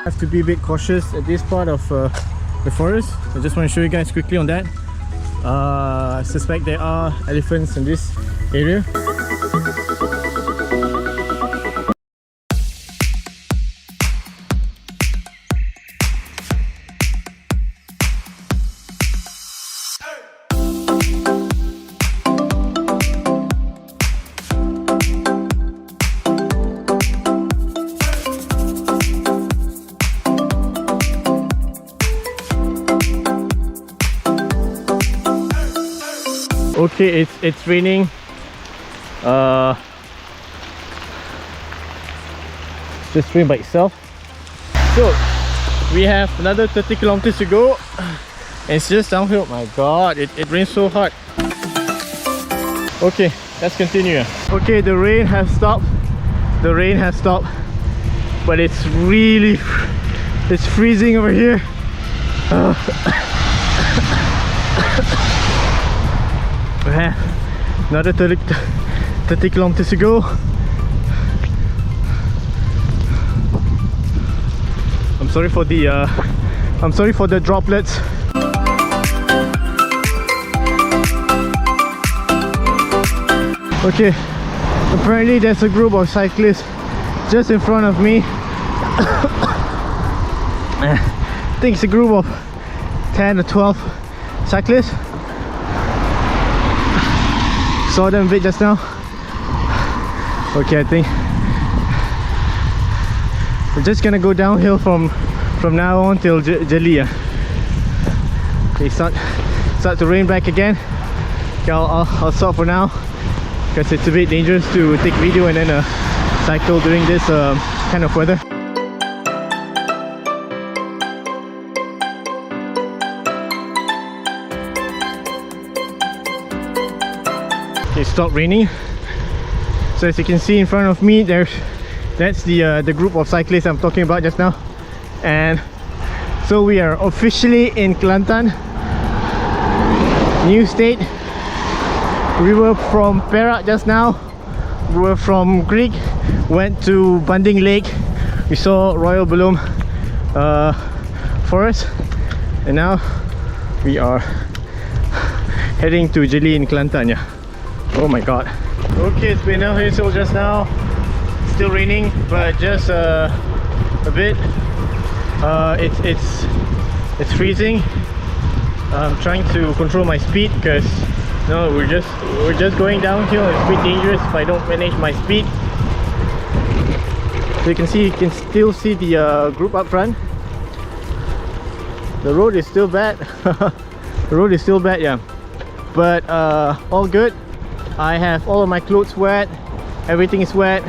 Have to be a bit cautious at this part of the forest. I just want to show you guys quickly on that. I suspect there are elephants in this area. Okay, it's raining. Just rain by itself. So we have another 30 kilometers to go. It's just downhill. My god, it rains so hard. Okay, let's continue. Okay, the rain has stopped. The rain has stopped, but it's freezing over here. We have another 30 kilometers to go. I'm sorry for the droplets. Okay, apparently there's a group of cyclists just in front of me. I think it's a group of 10 or 12 cyclists. Saw them a bit just now. Okay, I think we're just gonna go downhill from now on till Jeli. Okay, start to rain back again. Okay, I'll stop for now because it's a bit dangerous to take video and then cycle during this kind of weather. Okay, stopped raining. So as you can see in front of me, that's the group of cyclists I'm talking about just now. And so we are officially in Kelantan, new state. We were from Perak just now. We were from Gerik, went to Banding Lake. We saw Royal Belum forest, and now we are heading to Jeli in Kelantan. Yeah. Oh my god. Okay, it's been downhill just now. Still raining, but just a bit. It's freezing. I'm trying to control my speed because we're just going downhill. It's a bit dangerous if I don't manage my speed. So you can still see the group up front. The road is still bad. The road is still bad, yeah. But all good. I have all of my clothes wet. Everything is wet.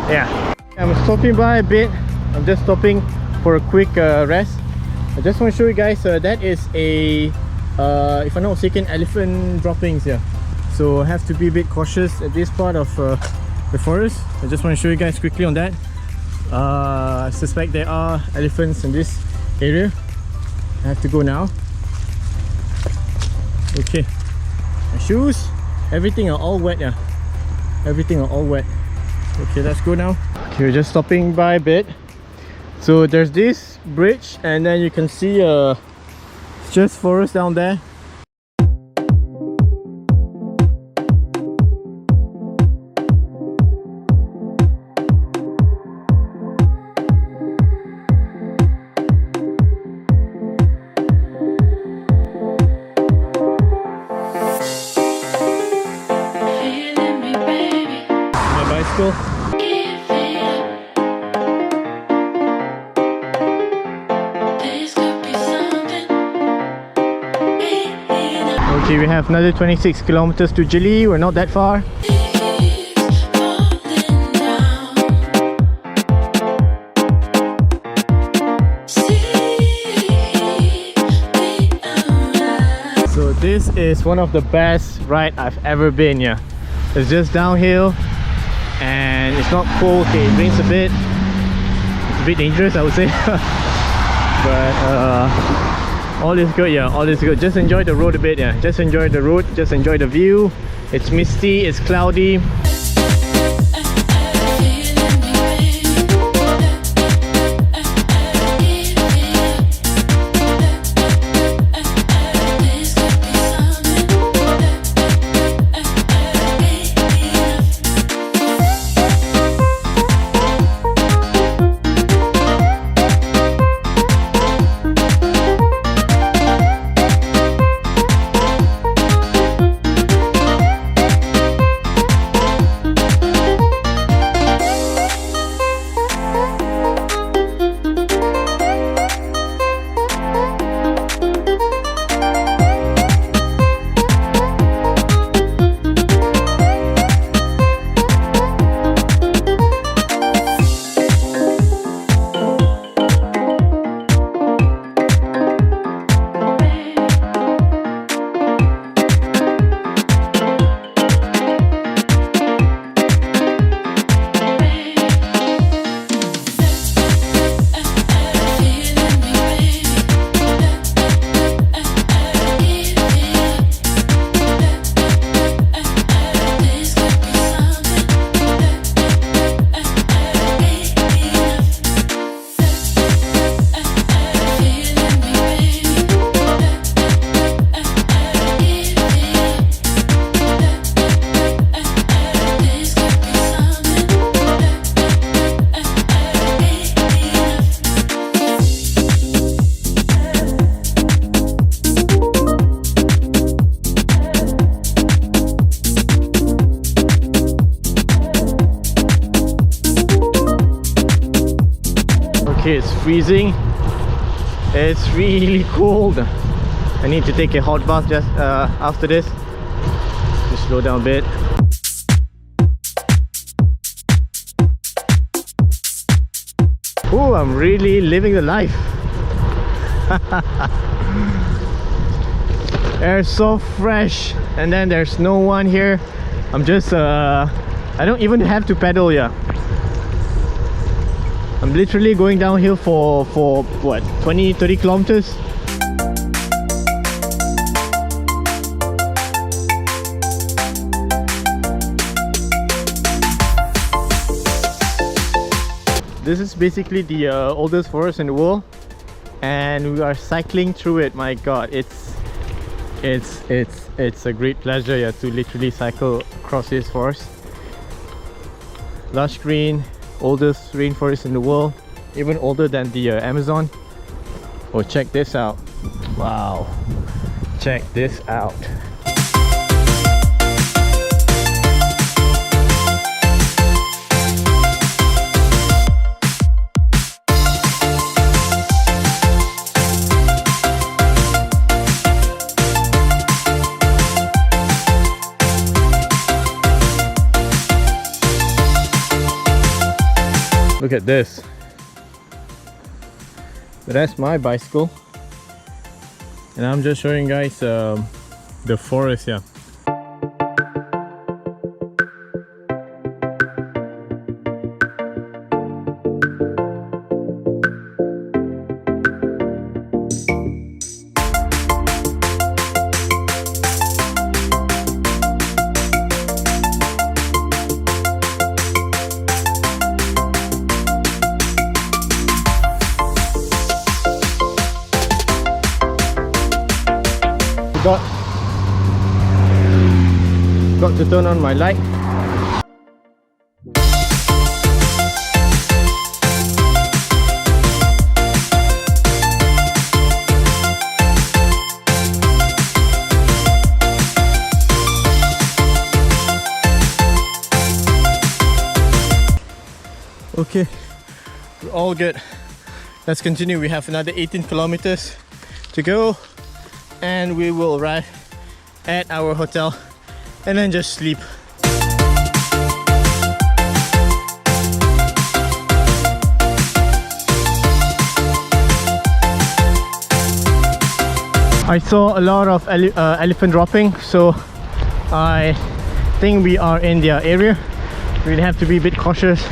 Yeah. I'm stopping by a bit. I'm just stopping for a quick rest. I just want to show you guys that is a if I'm not mistaken, elephant droppings here. So I have to be a bit cautious at this part of the forest. I just want to show you guys quickly on that. I suspect there are elephants in this area. I have to go now. Okay, my shoes, everything are all wet. Yeah, everything are all wet. Okay, let's go now. Okay, we're just stopping by a bit. So there's this bridge, and then you can see just forest down there. My bicycle. Okay, we have another 26 kilometers to Jeli. We're not that far. So this is one of the best rides I've ever been. Yeah, it's just downhill and it's not cold. Okay, it rains a bit. It's a bit dangerous, I would say. But all is good. Yeah, all is good. Just enjoy the road a bit. Yeah, just enjoy the road, just enjoy the view. It's misty, it's cloudy. freezing. It's really cold. I need to take a hot bath just after this. Just slow down a bit. Oh, I'm really living the life. Air's so fresh, and then there's no one here. I'm just I don't even have to pedal. Yeah, I'm literally going downhill for what, 20-30 kilometers. This is basically the oldest forest in the world, and we are cycling through it. My god, it's a great pleasure, yeah, to literally cycle across this forest. Lush green, oldest rainforest in the world, even older than the Amazon. Oh, check this out. Wow, check this out. Look at this. That's my bicycle, and I'm just showing you guys the forest here. Got to turn on my light. Okay, we're all good. Let's continue. We have another 18 kilometers to go, and we will arrive at our hotel and then just sleep. I saw a lot of elephant dropping, so I think we are in their area. We have to be a bit cautious.